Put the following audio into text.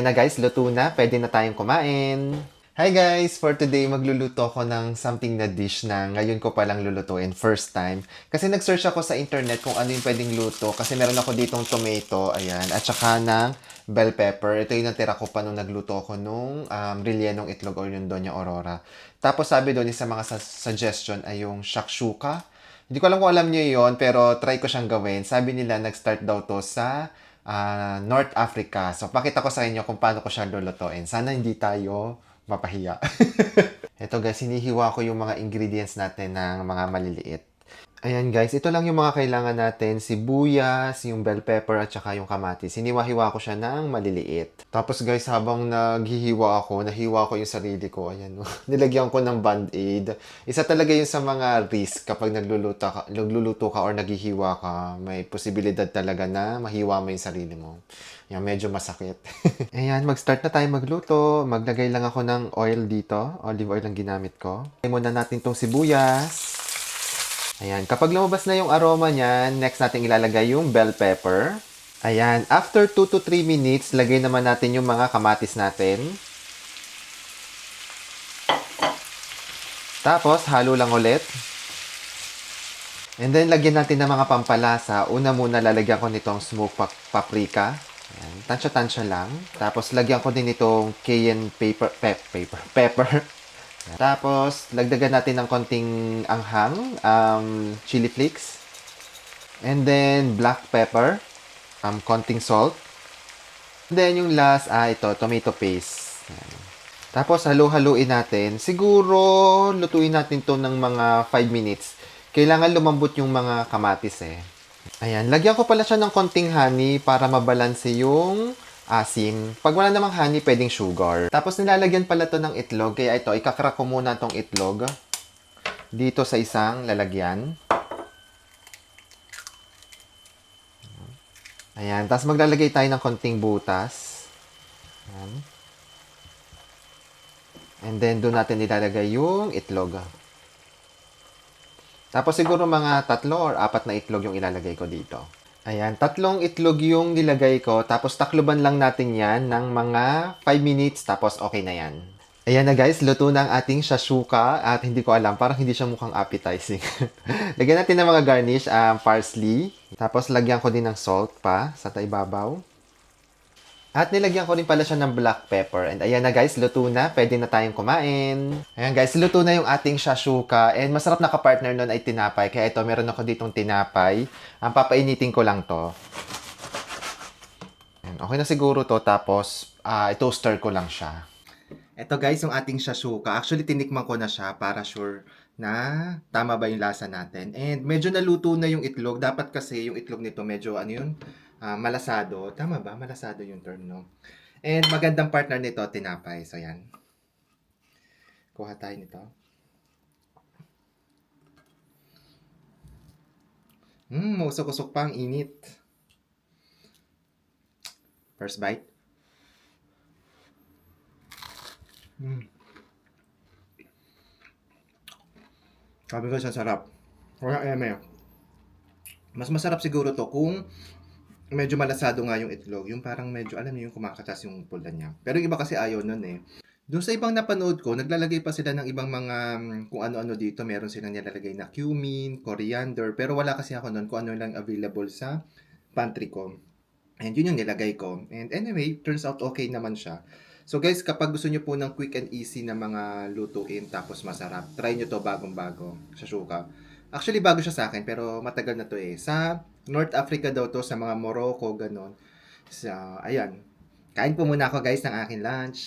Na guys, luto na. Pwede na tayong kumain. Hi guys! For today, magluluto ako ng something na dish na ngayon ko palang lulutuin. First time. Kasi nag-search ako sa internet kung ano yung pwedeng luto. Kasi meron ako ditong tomato, ayan. At saka ng bell pepper. Ito yung natira ko pa nung nagluto ako nung rellenong itlog or yung Doña Aurora. Tapos sabi doon, isa mga suggestion ay yung shakshuka. Hindi ko alam kung alam niyo yon pero try ko siyang gawin. Sabi nila, nag-start daw to sa North Africa. So, pakita ko sa inyo kung paano ko siya lulutuin. Sana hindi tayo mapahiya. Ito guys, hinihiwa ko yung mga ingredients natin ng mga maliliit. Ayan guys, ito lang yung mga kailangan natin. Sibuyas, yung bell pepper, at saka yung kamatis. Hiniwa-hiwa ko siya ng maliliit. Tapos guys, habang naghihiwa ako, nahiwa ko yung sarili ko. Ayan, nilagyan ko ng band-aid. Isa talaga yun sa mga risk kapag nagluluto ka or naghihiwa ka. May posibilidad talaga na mahiwa mo yung sarili mo. Yan, medyo masakit. Ayan, mag-start na tayo magluto. Maglagay lang ako ng oil dito. Olive oil ang ginamit ko. Lagay muna natin tong sibuyas. Ayan, kapag lumabas na yung aroma niyan, next natin ilalagay yung bell pepper. Ayan, after 2 to 3 minutes, lagay naman natin yung mga kamatis natin. Tapos, halo lang ulit. And then, lagyan natin ng mga pampalasa. Una muna, lalagyan ko nitong smoked paprika. Ayan, tansya-tansya lang. Tapos, lagyan ko din itong cayenne pepper. Tapos, lagdagan natin ng konting anghang, chili flakes. And then, black pepper, konting salt. And then, yung last, ito, tomato paste. Ayan. Tapos, halu-haluin natin. Siguro, lutuin natin to ng mga 5 minutes. Kailangan lumambot yung mga kamatis eh. Ayan, lagyan ko pala siya ng konting honey para mabalanse yung asim. Pag wala namang honey, pwedeng sugar. Tapos nilalagyan pala to ng itlog. Kaya ito, ikakrak ko muna tong itlog dito sa isang lalagyan. Ayan, tapos maglalagay tayo ng konting butas. Ayan. And then, doon natin nilalagay yung itlog. Tapos siguro mga 3 or 4 na itlog yung ilalagay ko dito. Ayan, 3 itlog yung nilagay ko. Tapos takloban lang natin yan ng mga 5 minutes. Tapos okay na yan. Ayan na guys, luto na ang ating shashuka. At hindi ko alam, parang hindi siya mukhang appetizing. Lagyan natin ng mga garnish, parsley. Tapos lagyan ko din ng salt pa sa taibabaw. At nilagyan ko rin pala siya ng black pepper. And ayan na guys, luto na. Pwede na tayong kumain. Ayan guys, luto na yung ating shashuka. And masarap na kapartner nun ay tinapay. Kaya ito, meron ako ditong tinapay. Ang papainitin ko lang to. Ayan, okay na siguro to. Tapos, i-toaster ko lang siya. Ito guys, yung ating shashuka. Actually, tinikman ko na siya para sure na tama ba yung lasa natin. And medyo naluto na yung itlog. Dapat kasi yung itlog nito medyo ano yun, malasado. Tama ba? Malasado yung term, no? And magandang partner nito, tinapay. So, yan. Kuha tayo nito. Mausok-usok pa ang init. First bite. Sabi ko sa sarap. Wala eme. Mas masarap siguro to kung medyo malasado nga yung itlog. Yung parang medyo, alam niyo yung kumakatas yung pulda niya. Pero yung iba kasi ayaw nun eh. Doon sa ibang napanood ko, naglalagay pa sila ng ibang mga kung ano-ano dito. Meron silang nilalagay na cumin, coriander. Pero wala kasi ako nun kung ano lang available sa pantry ko. And yun yung nilagay ko. And anyway, turns out okay naman siya. So guys, kapag gusto nyo po ng quick and easy na mga lutuin tapos masarap, try nyo to bagong-bago sa Shuka. Actually, bago siya sa akin, pero matagal na to eh. Sa North Africa daw to, sa mga Morocco, ganon. Ayan. Kain po muna ako guys ng aking lunch.